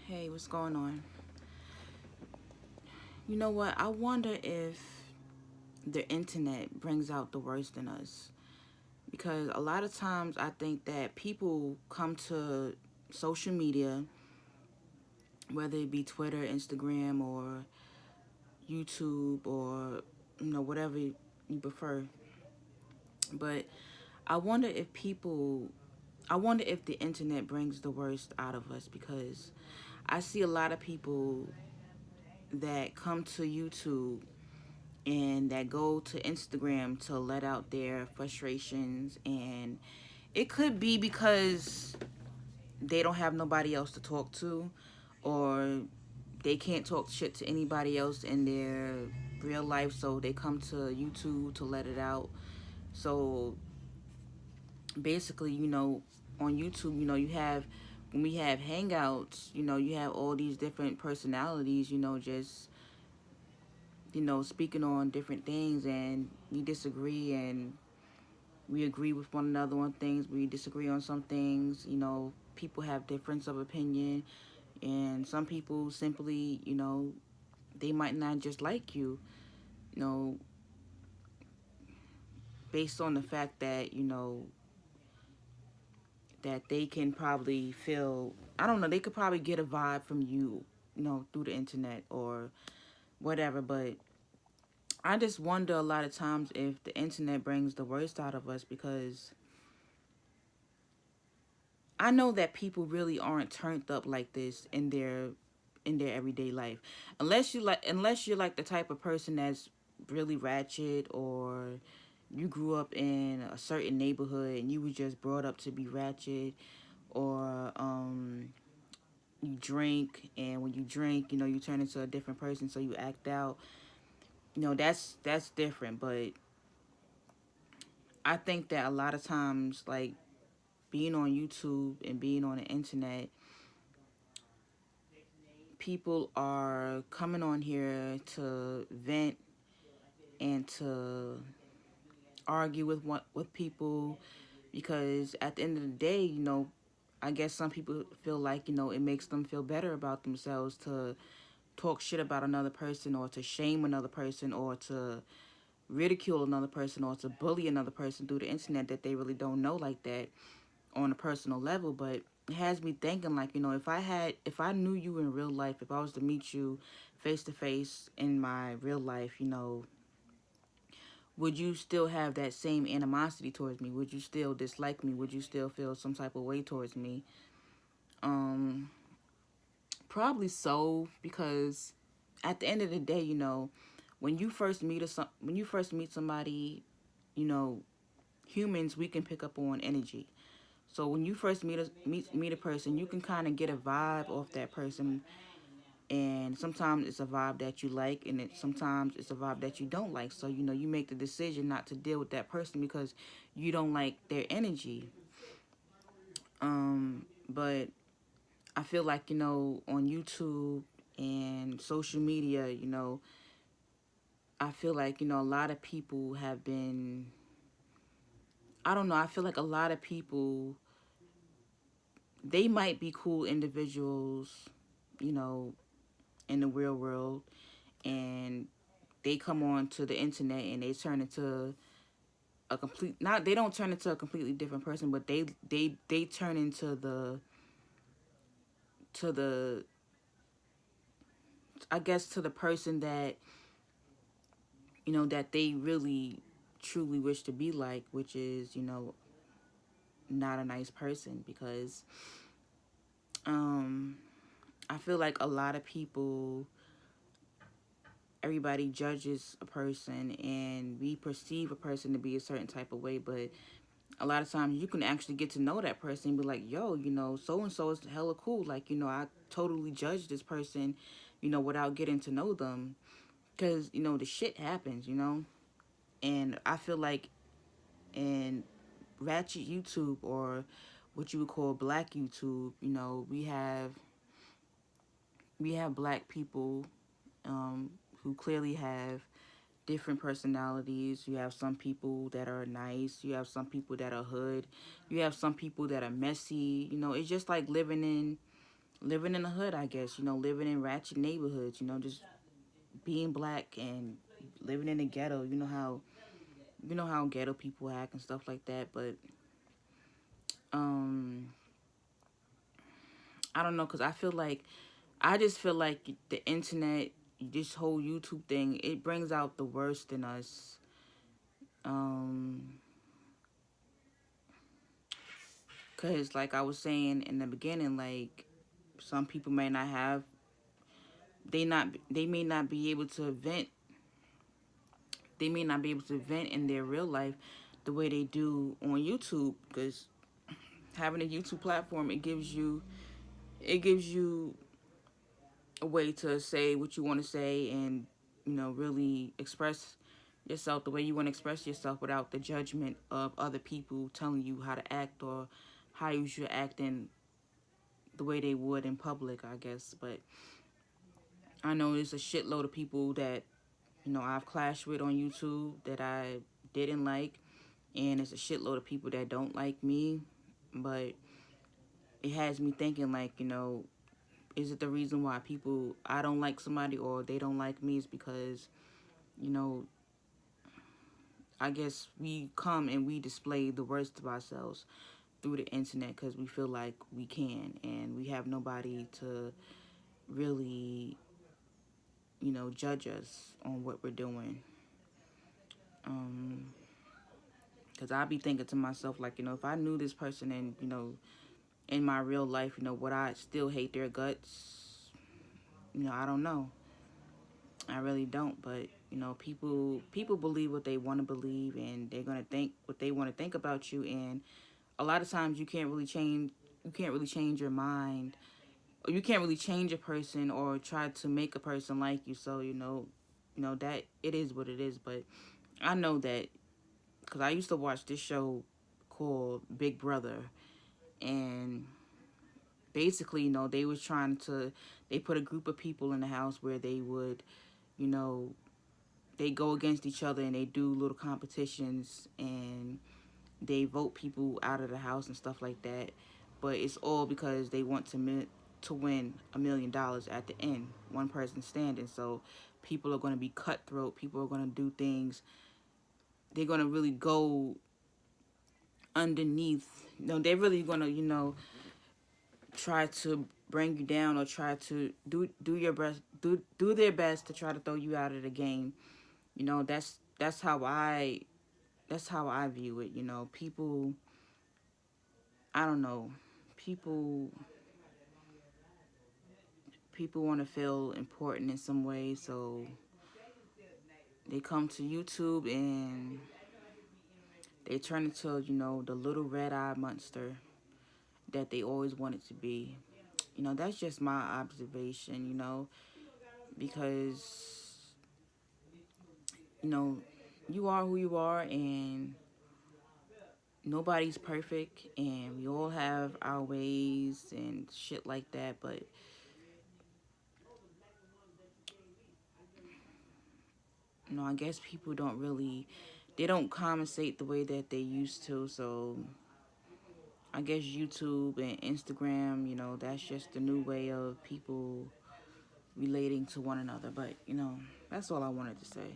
Hey, what's going on? You know what? I wonder if the internet brings out the worst in us. Because a lot of times I think that people come to social media, whether it be Twitter, Instagram, or YouTube, or whatever you prefer. But I wonder if people, I wonder if the internet brings the worst out of us because I see a lot of people that come to YouTube and that go to Instagram to let out their frustrations. And it could be because they don't have nobody else to talk to, or they can't talk shit to anybody else in their real life, so they come to YouTube to let it out. So basically, on YouTube, you have when we have hangouts, you have all these different personalities, just speaking on different things, and we disagree and we agree with one another on things. We disagree on some things. People have difference of opinion, and some people simply, they might not just like you, you know, based on the fact that that they can probably feel. I don't know. They could probably get a vibe from you, through the internet or whatever. But I just wonder a lot of times if the internet brings the worst out of us because I know that people really aren't turned up like this in their everyday life. Unless you're like the type of person that's really ratchet, or you grew up in a certain neighborhood and you was just brought up to be ratchet, or you drink, and when you drink, you turn into a different person, so you act out. That's different. But I think that a lot of times, like, being on YouTube and being on the internet, people are coming on here to vent and to argue with people, because at the end of the day, I guess some people feel like, it makes them feel better about themselves to talk shit about another person, or to shame another person, or to ridicule another person, or to bully another person through the internet that they really don't know like that on a personal level. But it has me thinking, like, if I knew you in real life, if I was to meet you face to face in my real life, would you still have that same animosity towards me? Would you still dislike me? Would you still feel some type of way towards me? um Probably so, because at the end of the day, when you first meet somebody, you know humans, we can pick up on energy. So when you first meet a person, you can kind of get a vibe off that person, and sometimes it's a vibe that you like, and sometimes it's a vibe that you don't like. So you make the decision not to deal with that person because you don't like their energy. But I feel like, on YouTube and social media, I feel like, a lot of people have been, I don't know, I feel like a lot of people, they might be cool individuals, you know, in the real world, and they come on to the internet and they turn into a complete, not, they don't turn into a completely different person, but they turn into the I guess to the person that, that they really truly wish to be like, which is, not a nice person. Because um I feel like a lot of people, everybody judges a person, and we perceive a person to be a certain type of way. But a lot of times you can actually get to know that person and be like, yo, so and so is hella cool. Like, I totally judge this person, without getting to know them. Because, the shit happens, And I feel like in ratchet YouTube, or what you would call black YouTube, we have black people, who clearly have different personalities. You have some people that are nice. You have some people that are hood. You have some people that are messy. It's just like living in the hood, I guess, living in ratchet neighborhoods, just being black and living in the ghetto. You know how ghetto people act and stuff like that. But um, I don't know, cause I just feel like the internet, this whole YouTube thing, it brings out the worst in us. Um, cause like I was saying in the beginning, like some people may not have, they may not be able to vent. They may not be able to vent in their real life the way they do on YouTube. Because having a YouTube platform, it gives you a way to say what you want to say, and really express yourself the way you want to express yourself without the judgment of other people telling you how to act, or how you should act in the way they would in public, I guess. But I know there's a shitload of people that I've clashed with on YouTube that I didn't like, and it's a shitload of people that don't like me. But it has me thinking, like, is it the reason why people, I don't like somebody or they don't like me, is because you know I guess we come and we display the worst of ourselves through the internet because we feel like we can, and we have nobody to really judge us on what we're doing. Because I be thinking to myself, like, if I knew this person and in my real life, would I still hate their guts? I don't know. I really don't. But people believe what they want to believe, and they're gonna think what they want to think about you. And a lot of times you can't really change. You can't really change your mind, or you can't really change a person or try to make a person like you. So that it is what it is. But I know that because I used to watch this show called Big Brother, and basically, they was trying to, they put a group of people in the house where they would, you know, they go against each other and they do little competitions and they vote people out of the house and stuff like that. But it's all because they want to win $1 million at the end, one person standing. So people are going to be cutthroat. People are going to do things. They're going to really go underneath. They're really going to try to bring you down, or try to do your best, do their best to try to throw you out of the game. That's how I view it. People, I don't know, people people want to feel important in some way, so they come to YouTube and they turn into the little red-eyed monster that they always wanted to be. That's just my observation. Because you know you are who you are, and nobody's perfect, and we all have our ways and shit like that. But I guess people don't really, they don't compensate the way that they used to. So I guess YouTube and Instagram, that's just the new way of people relating to one another. But that's all I wanted to say.